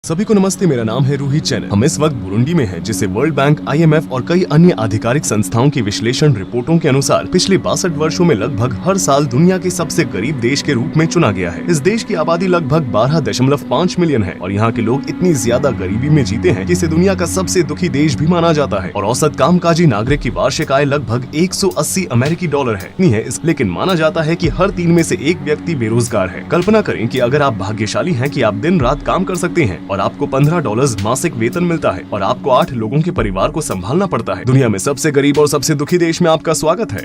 सभी को नमस्ते, मेरा नाम है रूही चैनल। हम इस वक्त बुरुंडी में हैं, जिसे वर्ल्ड बैंक, IMF और कई अन्य आधिकारिक संस्थाओं की विश्लेषण रिपोर्टों के अनुसार पिछले 62 वर्षों में लगभग हर साल दुनिया के सबसे गरीब देश के रूप में चुना गया है। इस देश की आबादी लगभग 12.5 मिलियन है और यहाँ के लोग इतनी ज्यादा गरीबी में जीते हैं कि इसे दुनिया का सबसे दुखी देश भी माना जाता है। और औसत कामकाजी नागरिक की वार्षिक आय लगभग 180 अमेरिकी डॉलर है। नहीं है लेकिन माना जाता है कि हर 3 में से 1 व्यक्ति बेरोजगार है। कल्पना करें कि अगर आप भाग्यशाली हैं कि आप दिन रात काम कर सकते हैं और आपको $15 मासिक वेतन मिलता है और आपको 8 लोगों के परिवार को संभालना पड़ता है। दुनिया में सबसे गरीब और सबसे दुखी देश में आपका स्वागत है।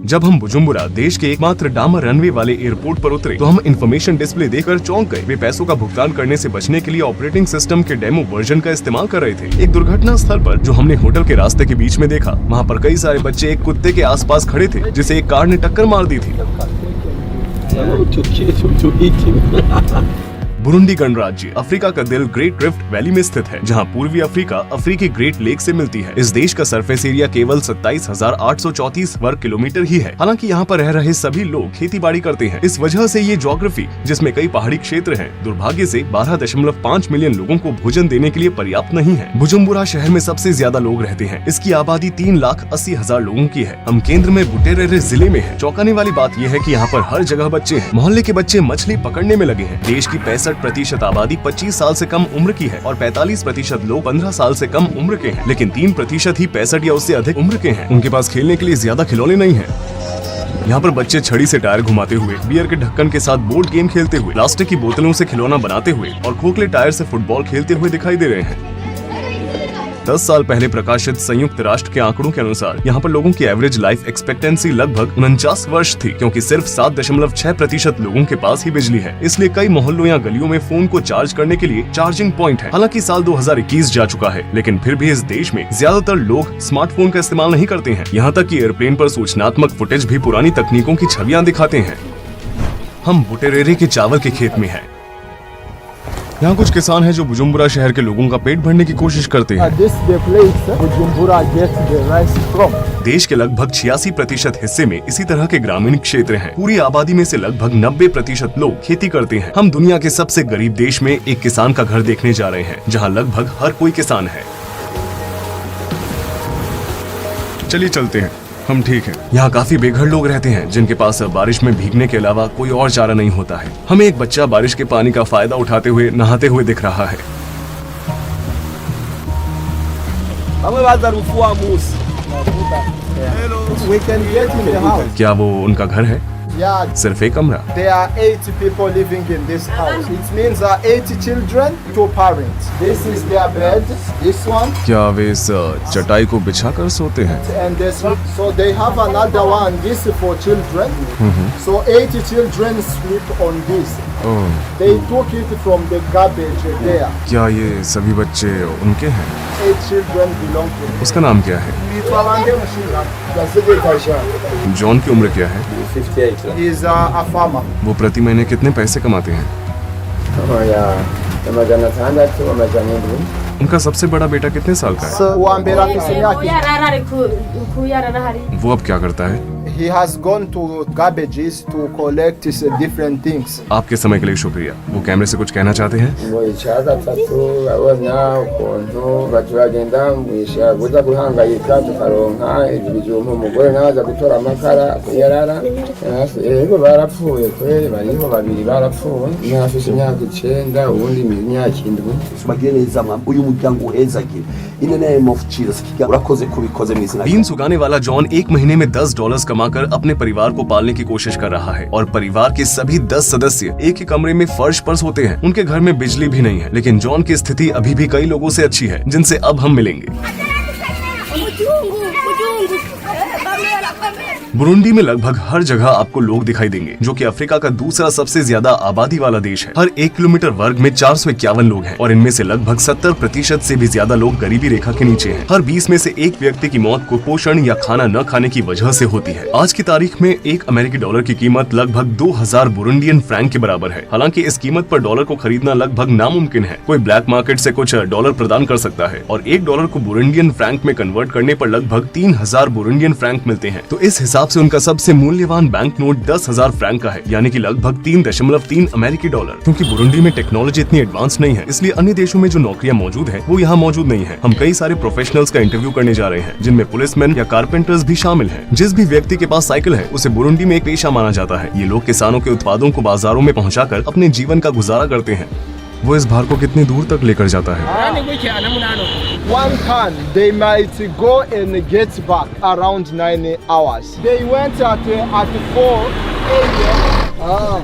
जब हम बुजुम्बुरा देश के एकमात्र डामर रनवे वाले एयरपोर्ट पर उतरे तो हम इंफॉर्मेशन डिस्प्ले देखकर चौंक गए। वे पैसों का भुगतान करने से बचने के लिए ऑपरेटिंग सिस्टम के डेमो वर्जन का इस्तेमाल कर रहे थे। एक दुर्घटना स्थल पर जो हमने होटल के रास्ते के बीच में देखा, वहाँ पर कई सारे बच्चे एक कुत्ते के आसपास खड़े थे जिसे एक कार ने टक्कर मार दी थी। बुरुंडी गणराज्य अफ्रीका का दिल ग्रेट रिफ्ट वैली में स्थित है, जहां पूर्वी अफ्रीका अफ्रीकी ग्रेट लेक से मिलती है। इस देश का सरफेस एरिया केवल 27,834 वर्ग किलोमीटर ही है। हालांकि यहां पर रह रहे सभी लोग खेती बाड़ी करते हैं। इस वजह से ये ज्योग्राफी, जिसमें कई पहाड़ी क्षेत्र हैं, दुर्भाग्य से 12.5 मिलियन लोगों को भोजन देने के लिए पर्याप्त नहीं है। बुजुम्बुरा शहर में सबसे ज्यादा लोग रहते हैं। इसकी आबादी 3,80,000 लोगों की है। हम केंद्र में बुटेरेरे जिले में है। चौंकाने वाली बात यह है कि यहाँ पर हर जगह बच्चे हैं। मोहल्ले के बच्चे मछली पकड़ने में लगे हैं। देश की 65% आबादी 25 साल से कम उम्र की है और 45% लोग 15 साल से कम उम्र के हैं, लेकिन 3% ही 65 या उससे अधिक उम्र के हैं। उनके पास खेलने के लिए ज्यादा खिलौने नहीं हैं। यहाँ पर बच्चे छड़ी से टायर घुमाते हुए, बियर के ढक्कन के साथ बोर्ड गेम खेलते हुए, प्लास्टिक की बोतलों से खिलौना बनाते हुए और खोखले टायर से फुटबॉल खेलते हुए दिखाई दे रहे हैं। 10 साल पहले प्रकाशित संयुक्त राष्ट्र के आंकड़ों के अनुसार यहाँ पर लोगों की एवरेज लाइफ एक्सपेक्टेंसी लगभग 49 वर्ष थी, क्योंकि सिर्फ 7.6% लोगों के पास ही बिजली है। इसलिए कई मोहल्लों या गलियों में फोन को चार्ज करने के लिए चार्जिंग पॉइंट है। हालांकि साल 2021 जा चुका है, लेकिन फिर भी इस देश में ज्यादातर लोग स्मार्टफोन का इस्तेमाल नहीं करते हैं। यहाँ तक कि एयरप्लेन पर सूचनात्मक फुटेज भी पुरानी तकनीकों की छवियां दिखाते हैं। हम बुटेरेरे के चावल के खेत में हैं। यहाँ कुछ किसान हैं जो बुजुम्बुरा शहर के लोगों का पेट भरने की कोशिश करते हैं। देश के लगभग 86% हिस्से में इसी तरह के ग्रामीण क्षेत्र हैं। पूरी आबादी में से लगभग 90% लोग खेती करते हैं। हम दुनिया के सबसे गरीब देश में एक किसान का घर देखने जा रहे हैं, जहाँ लगभग हर कोई किसान है। चलिए चलते हैं, हम ठीक हैं। यहाँ काफी बेघर लोग रहते हैं जिनके पास बारिश में भीगने के अलावा कोई और चारा नहीं होता है। हमें एक बच्चा बारिश के पानी का फायदा उठाते हुए नहाते हुए दिख रहा है। क्या वो उनका घर है? सिर्फ एक कमरा। There are 80 people living in this house. It means 80 children, 2 parents. This is their bed. This one. क्या वे इस चटाई को बिछा कर सोते हैं? And this one. So they have another one. This is for children. So 80 children sleep on this. They took it from the garbage there. क्या ये सभी बच्चे उनके हैं? 8 children belong to them. उसका नाम क्या है? जॉन की उम्र क्या है? 58. He is a farmer. वो प्रति महीने कितने पैसे कमाते हैं? उनका सबसे बड़ा बेटा कितने साल का है? वो अब क्या करता है? He has gone to garbages to collect different things. आपके समय के लिए शुक्रिया। वो कैमरे से कुछ कहना चाहते हैं? बीन्स उगाने वाला जॉन 1 महीने में $10 कमाकर अपने परिवार को पालने की कोशिश कर रहा है और परिवार के सभी 10 सदस्य एक ही कमरे में फर्श पर सोते हैं। उनके घर में बिजली भी नहीं है, लेकिन जॉन की स्थिति अभी भी कई लोगों से अच्छी है, जिनसे अब हम मिलेंगे। बुरुंडी में लगभग हर जगह आपको लोग दिखाई देंगे, जो कि अफ्रीका का दूसरा सबसे ज्यादा आबादी वाला देश है। हर 1 किलोमीटर वर्ग में 451 लोग हैं और इनमें से लगभग 70% से भी ज्यादा लोग गरीबी रेखा के नीचे हैं। हर 20 में से 1 व्यक्ति की मौत कुपोषण या खाना न खाने की वजह से होती है। आज की तारीख में 1 अमेरिकी डॉलर की कीमत लगभग 2000 बुरुंडियन फ्रैंक के बराबर है। हालांकि इस कीमत पर डॉलर को खरीदना लगभग नामुमकिन है। कोई ब्लैक मार्केट से कुछ डॉलर प्रदान कर सकता है और $1 को बुरुंडियन फ्रैंक में कन्वर्ट करने पर लगभग 3000 बुरुंडियन फ्रैंक मिलते हैं। तो इस हिसाब हिसाब से उनका सबसे मूल्यवान बैंक नोट 10,000 फ्रैंक का है, यानी कि लगभग 3.3 अमेरिकी डॉलर। क्योंकि बुरुंडी में टेक्नोलॉजी इतनी एडवांस नहीं है, इसलिए अन्य देशों में जो नौकरियां मौजूद हैं, वो यहाँ मौजूद नहीं है। हम कई सारे प्रोफेशनल्स का इंटरव्यू करने जा रहे हैं, जिनमें पुलिसमैन या कारपेंटर्स भी शामिल हैं। जिस भी व्यक्ति के पास साइकिल है, उसे बुरुंडी में एक पेशा माना जाता है। ये लोग किसानों के उत्पादों को बाजारों में पहुँचाकर अपने जीवन का गुजारा करते हैं। वो इस भार को कितनी दूर तक लेकर जाता है? One ton, they might go and get back around 9 hours. They went at 4 a.m.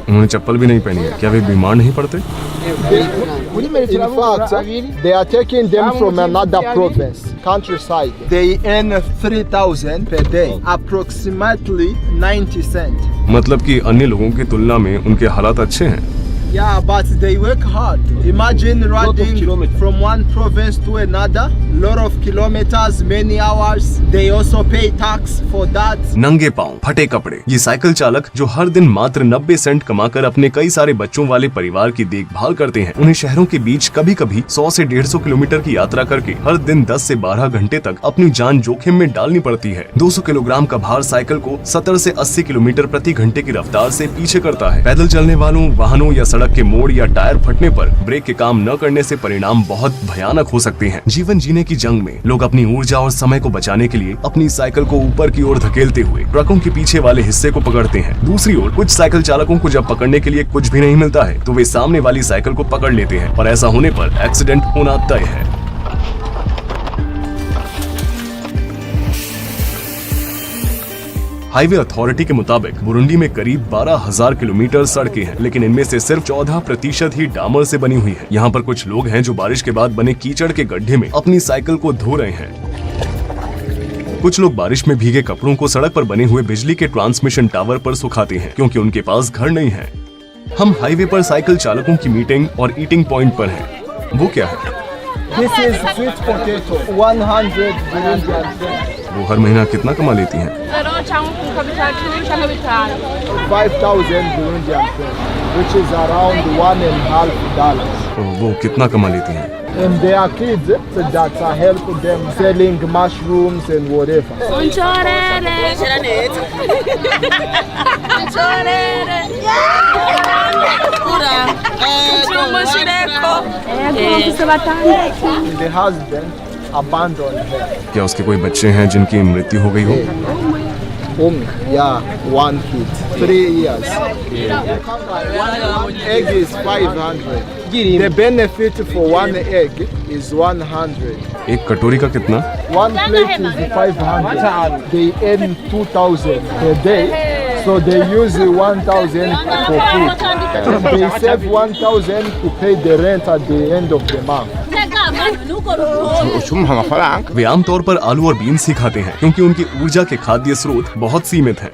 उन्होंने चप्पल भी नहीं पहनी है। क्या वे बीमार नहीं पड़ते? In fact, they are taking them from another province, countryside. They earn 3,000 per day, approximately 90 cents. मतलब कि अन्य लोगों की तुलना में उनके हालात अच्छे हैं। Yeah, but they work hard. Imagine riding from one province to another, lot of kilometers, many hours. They also pay tax for that. नंगे पांव, फटे कपड़े, ये साइकिल चालक जो हर दिन मात्र 90 सेंट कमाकर अपने कई सारे बच्चों वाले परिवार की देखभाल करते हैं, उन्हें शहरों के बीच कभी कभी 100 से 150 किलोमीटर की यात्रा करके हर दिन 10 से 12 घंटे तक अपनी जान जोखिम में डालनी पड़ती है। 200 किलोग्राम का भार साइकिल को 70 से 80 किलोमीटर प्रति घंटे की रफ्तार से पीछे करता है। पैदल चलने वालों, वाहनों या सड़क के मोड़ या टायर फटने पर ब्रेक के काम न करने से परिणाम बहुत भयानक हो सकते हैं। जीवन जीने की जंग में लोग अपनी ऊर्जा और समय को बचाने के लिए अपनी साइकिल को ऊपर की ओर धकेलते हुए ट्रकों के पीछे वाले हिस्से को पकड़ते हैं। दूसरी ओर कुछ साइकिल चालकों को जब पकड़ने के लिए कुछ भी नहीं मिलता है, तो वे सामने वाली साइकिल को पकड़ लेते हैं और ऐसा होने पर एक्सीडेंट होना तय है। हाईवे अथॉरिटी के मुताबिक बुरुंडी में करीब 12,000 किलोमीटर सड़कें हैं, लेकिन इनमें से सिर्फ 14% ही डामर से बनी हुई है। यहाँ पर कुछ लोग हैं जो बारिश के बाद बने कीचड़ के गड्ढे में अपनी साइकिल को धो रहे हैं। कुछ लोग बारिश में भीगे कपड़ों को सड़क पर बने हुए बिजली के ट्रांसमिशन टावर पर सुखाते हैं, क्योंकि उनके पास घर नहीं है। हम हाईवे पर साइकिल चालकों की मीटिंग और ईटिंग पॉइंट पर हैं। वो क्या है? This is sweet potato, 100 Burundian francs. वो हर महीना कितना कमा लेती हैं? 5,000 Burundian francs, which is around $1.5. वो कितना कमा लेती हैं? And there are kids that are helping them selling mushrooms and whatever. The husband abandoned her. क्या उसके कोई बच्चे हैं जिनकी मृत्यु हो गई हो? Yeah, one kid, 3 years. One egg is 500. The benefit for one egg is 100. एक कटोरी का कितना? One plate is 500. They earn 2,000 per day, so they use 1,000 for food. They save 1,000 to pay the rent at the end of the month. वे आमतौर पर आलू और beans ही खाते हैं, क्योंकि उनकी ऊर्जा के खाद्य स्रोत बहुत सीमित हैं।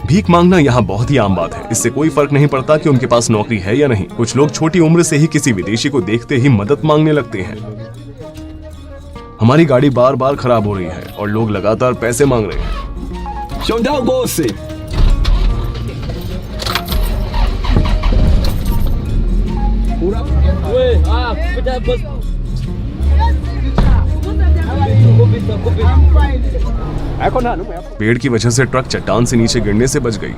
भीख मांगना यहाँ बहुत ही आम बात है। इससे कोई फर्क नहीं पड़ता कि उनके पास नौकरी है या नहीं। कुछ लोग छोटी उम्र से ही किसी विदेशी को देखते ही मदद मांगने लगते हैं। हमारी गाड़ी बार बार खराब हो रही है और लोग लगातार पैसे मांग रहे हैं। पेड़ की वजह से ट्रक चट्टान से नीचे गिरने से बच गई।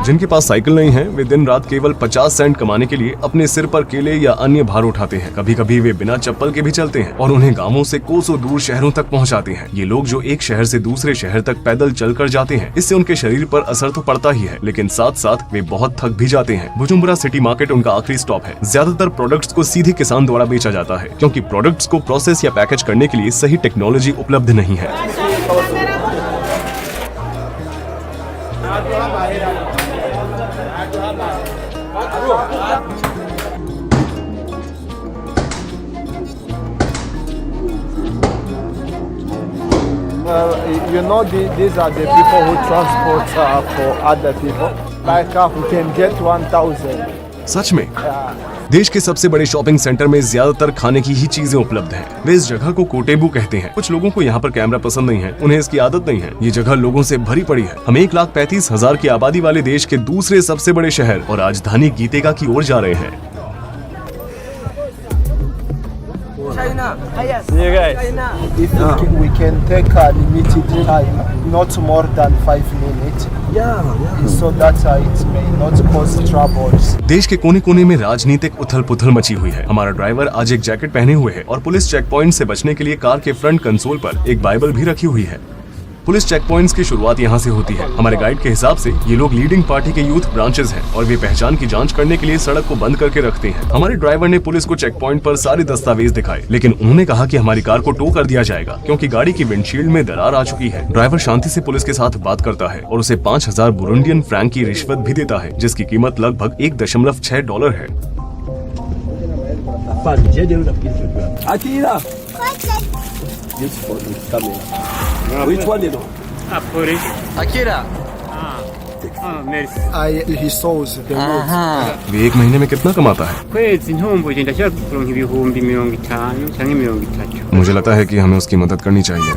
जिनके पास साइकिल नहीं है, वे दिन रात केवल 50 सेंट कमाने के लिए अपने सिर पर केले या अन्य भार उठाते हैं। कभी कभी वे बिना चप्पल के भी चलते हैं और उन्हें गांवों से कोसों दूर शहरों तक पहुंचाते हैं। ये लोग जो एक शहर से दूसरे शहर तक पैदल चलकर जाते हैं, इससे उनके शरीर पर असर तो पड़ता ही है, लेकिन साथ साथ वे बहुत थक भी जाते हैं। बुजुम्बरा सिटी मार्केट उनका आखिरी स्टॉप है। ज्यादातर प्रोडक्ट्स को सीधे किसान द्वारा बेचा जाता है, क्योंकि प्रोडक्ट्स को प्रोसेस या पैकेज करने के लिए सही टेक्नोलॉजी उपलब्ध नहीं है। You know, these are the people who transport for other people. Like we can get 1,000. सच में देश के सबसे बड़े शॉपिंग सेंटर में ज्यादातर खाने की ही चीजें उपलब्ध हैं। वे इस जगह को कोटेबू कहते हैं। कुछ लोगों को यहाँ पर कैमरा पसंद नहीं है, उन्हें इसकी आदत नहीं है। ये जगह लोगों से भरी पड़ी है। हम 1,35,000 की आबादी वाले देश के दूसरे सबसे बड़े शहर और राजधानी गीतेगा की ओर जा रहे हैं। If we can take a limited time, not more than 5 minutes, so that it may not cause troubles. देश के कोने कोने में राजनीतिक उथल पुथल मची हुई है। हमारा ड्राइवर आज एक जैकेट पहने हुए है और पुलिस चेक पॉइंट से बचने के लिए कार के फ्रंट कंसोल पर एक बाइबल भी रखी हुई है। पुलिस चेक पॉइंट्स की शुरुआत यहाँ से होती है। हमारे गाइड के हिसाब से ये लोग लीडिंग पार्टी के यूथ ब्रांचेस हैं और वे पहचान की जांच करने के लिए सड़क को बंद करके रखते हैं। हमारे ड्राइवर ने पुलिस को चेक पॉइंट पर सारे दस्तावेज दिखाए, लेकिन उन्होंने कहा कि हमारी कार को टो कर दिया जाएगा क्योंकि गाड़ी की विंडशील्ड में दरार आ चुकी है। ड्राइवर शांति से पुलिस के साथ बात करता है और उसे 5000 बुरुंडियन फ्रैंक की रिश्वत भी देता है, जिसकी कीमत लगभग $1.6 है। He saws the road. वे एक महीने में कितना कमाता है? kwezi ntumbuje ndashaka kuronka ibihumbi 50 canke 30. मुझे लगता है कि हमें उसकी मदद करनी चाहिए।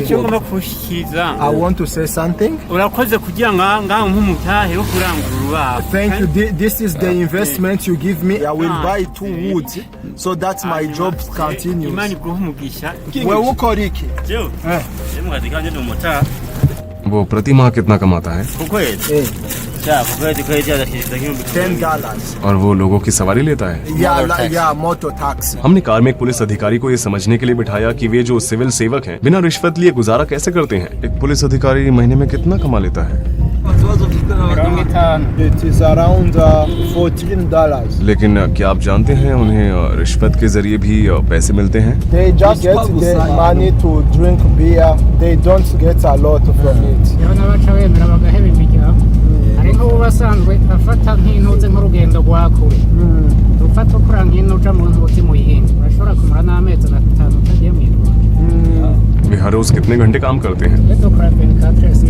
icyo ngomba kushyikiza I want to say something. urakoze kugira ngaho nk'umutahe wo kurangurura. Thank you. This is the investment you give me. I will buy 2 woods so that my job continues. Imana iguhe umugisha. Wewe uko riki? वो प्रति माह कितना कमाता है? $10. और वो लोगों की सवारी लेता है? Yeah, motor taxi. हमने कार में एक पुलिस अधिकारी को ये समझने के लिए बिठाया कि वे जो सिविल सेवक हैं बिना रिश्वत लिए गुजारा कैसे करते हैं। एक पुलिस अधिकारी महीने में कितना कमा लेता है? It is around $14. लेकिन क्या आप जानते हैं उन्हें रिश्वत के जरिए भी पैसे मिलते हैं? They just get the money to drink beer. They don't get a lot from it. n'abaca bemera bagaheba imiryango hari nk'ubu basanzwe afata nk'intuze nk'urugendo rwa kure ufata ukora nk'ino uja mu ntuzi mu yindi urashobora kumara n'amezi 5 utagiye mu Rwanda। वे हर रोज कितने घंटे काम करते हैं? ये तो private खाते से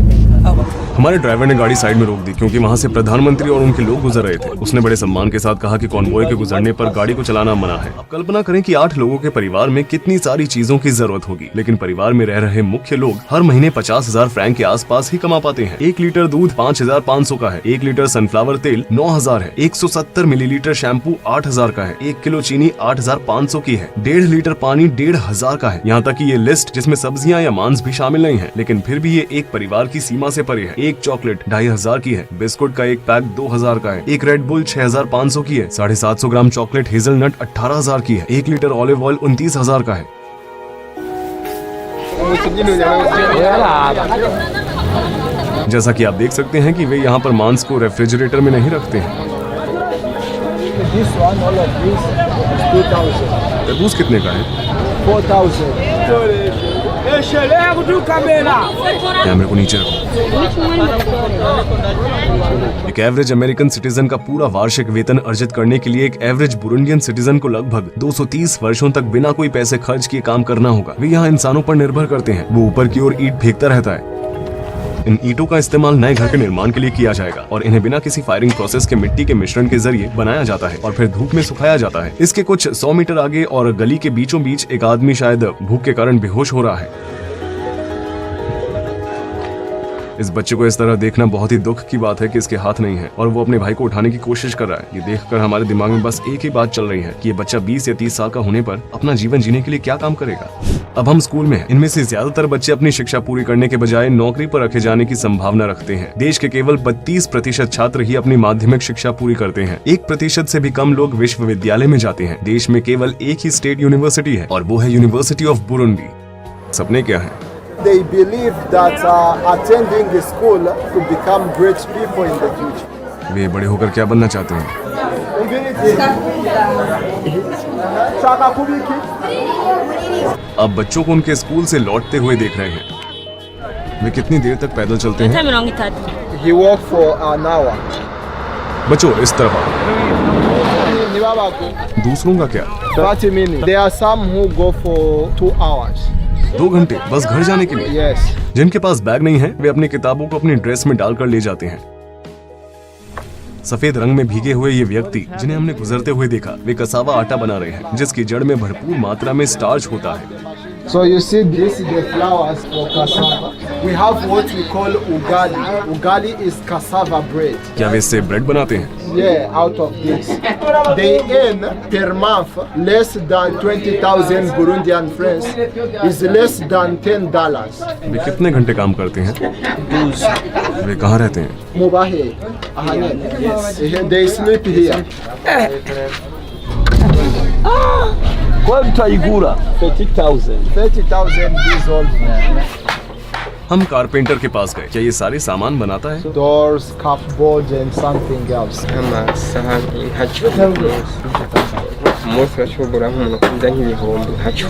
हमारे ड्राइवर ने गाड़ी साइड में रोक दी क्योंकि वहाँ से प्रधानमंत्री और उनके लोग गुजर रहे थे। उसने बड़े सम्मान के साथ कहा कि कॉन्वॉय के गुजरने पर गाड़ी को चलाना मना है। अब कल्पना करें कि 8 लोगों के परिवार में कितनी सारी चीजों की जरूरत होगी, लेकिन परिवार में रह रहे मुख्य लोग हर महीने 50,000 फ्रैंक के आसपास ही कमा पाते हैं। 1 लीटर दूध 5,500 का है, 1 लीटर सनफ्लावर तेल 9,000 है, 170 मिलीलीटर शैम्पू 8,000 का है, 1 किलो चीनी 8,500 की है, 1.5 लीटर पानी 1,500 का है। यहाँ तक कि ये लिस्ट जिसमें सब्जियां या मांस भी शामिल नहीं है, लेकिन फिर भी ये एक परिवार की सीमा से परे है। एक चॉकलेट 2,500 की है, बिस्कुट का एक पैक 2,000 का है, एक रेड बुल 6,500 की है, 750 ग्राम चॉकलेट हेजलनट 18,000 की है, 1 लीटर ऑलिव ऑयल 29,000 का है। जैसा कि आप देख सकते हैं कि वे यहाँ पर मांस को रेफ्रिजरेटर में नहीं रखते हैं। This one, all of this is 2,000. तरबूज कितने का है? 4,000. या मेरे को नीचे रखो। एक एवरेज अमेरिकन सिटीजन का पूरा वार्षिक वेतन अर्जित करने के लिए एक एवरेज बुरुंडियन सिटीजन को लगभग 230 वर्षों तक बिना कोई पैसे खर्च किए काम करना होगा। वे यहाँ इंसानों पर निर्भर करते हैं। वो ऊपर की ओर ईंट फेंकता रहता है। इन ईंटों का इस्तेमाल नए घर के निर्माण के लिए किया जाएगा और इन्हें बिना किसी फायरिंग प्रोसेस के मिट्टी के मिश्रण के जरिए बनाया जाता है और फिर धूप में सुखाया जाता है। इसके कुछ 100 मीटर आगे और गली के बीचों बीच एक आदमी शायद भूख के कारण बेहोश हो रहा है। इस बच्चे को इस तरह देखना बहुत ही दुख की बात है कि इसके हाथ नहीं है और वो अपने भाई को उठाने की कोशिश कर रहा है। ये देखकर हमारे दिमाग में बस एक ही बात चल रही है कि ये बच्चा 20 या 30 साल का होने पर अपना जीवन जीने के लिए क्या काम करेगा। अब हम स्कूल में हैं। इनमें से ज्यादातर बच्चे अपनी शिक्षा पूरी करने के बजाय नौकरी पर रखे जाने की संभावना रखते हैं। देश के केवल 32% छात्र ही अपनी माध्यमिक शिक्षा पूरी करते हैं। 1% से भी कम लोग विश्वविद्यालय में जाते हैं। देश में केवल एक ही स्टेट यूनिवर्सिटी है और वो है यूनिवर्सिटी ऑफ बुरुंडी। सपने क्या है? They believe that attending the school to become great people in the future. वे बड़े होकर क्या बनना चाहते हैं? अब बच्चों को उनके स्कूल से लौटते हुए देख रहे हैं। वे कितनी देर तक पैदल चलते हैं? He walked for an hour. बच्चों इस तरफ आओ। दूसरों का क्या? 30 minutes. There are some who go for 2 hours. 2 घंटे बस घर जाने के लिए। Yes. जिनके पास बैग नहीं है वे अपनी किताबों को अपनी ड्रेस में डालकर ले जाते हैं। सफेद रंग में भीगे हुए ये व्यक्ति जिन्हें हमने गुजरते हुए देखा, वे कसावा आटा बना रहे हैं जिसकी जड़ में भरपूर मात्रा में स्टार्च होता है। So you see this, the flowers for cassava. We have what we call ugali. Ugali is cassava bread. क्या वे इससे ब्रेड बनाते हैं? Yeah, out of this. They earn per month less than 20,000 Burundian francs. Is less than $10. वे कितने घंटे काम करते हैं? वे कहाँ रहते हैं? Mubahe. Yes. They sleep here. Quanto aigura? 30,000. 30,000 years old. हम कारपेंटर के पास गए। क्या ये सारे सामान बनाता है? Doors, cupboards, and something else. amasahani nka cumi umunsi urashobora nk'umuntu kuza nk'ibihumbi nka 10.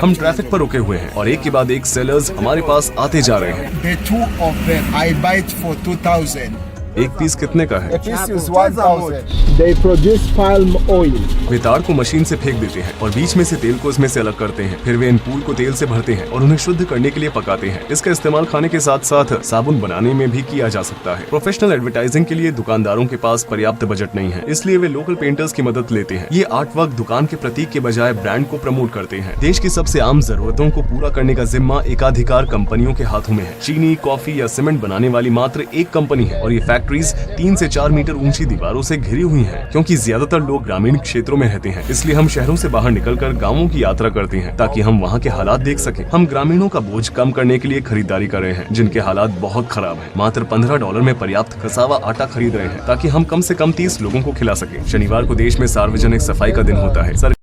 हम ट्रैफिक पर रुके हुए हैं और एक के बाद एक सेलर्स हमारे पास आते जा रहे हैं। The two of them, I buy it for 2,000. एक पीस कितने का है? A piece is 1,000. They produce palm oil. वे तार को मशीन से फेंक देते हैं और बीच में से तेल को इसमें से अलग करते हैं। फिर वे इन पूल को तेल से भरते हैं और उन्हें शुद्ध करने के लिए पकाते हैं। इसका इस्तेमाल खाने के साथ साथ साबुन बनाने में भी किया जा सकता है। प्रोफेशनल एडवर्टाइजिंग के लिए दुकानदारों के पास पर्याप्त बजट नहीं है, इसलिए वे लोकल पेंटर्स की मदद लेते हैं। ये आर्ट वर्क दुकान के प्रतीक के बजाय ब्रांड को प्रमोट करते हैं। देश की सबसे आम जरूरतों को पूरा करने का जिम्मा एकाधिकार कंपनियों के हाथों में है। चीनी, कॉफी या सीमेंट बनाने वाली मात्र एक कंपनी है और ये फैक्ट्रीज 3 से 4 मीटर ऊंची दीवारों से घिरी हुई हैं। क्योंकि ज्यादातर लोग ग्रामीण क्षेत्रों में रहते हैं, इसलिए हम शहरों से बाहर निकलकर गांवों की यात्रा करते हैं ताकि हम वहां के हालात देख सकें। हम ग्रामीणों का बोझ कम करने के लिए खरीदारी कर रहे हैं जिनके हालात बहुत खराब हैं। मात्र $15 में पर्याप्त कसावा आटा खरीद रहे हैं ताकि हम कम से कम 30 लोगों को खिला सकें। शनिवार को देश में सार्वजनिक सफाई का दिन होता है।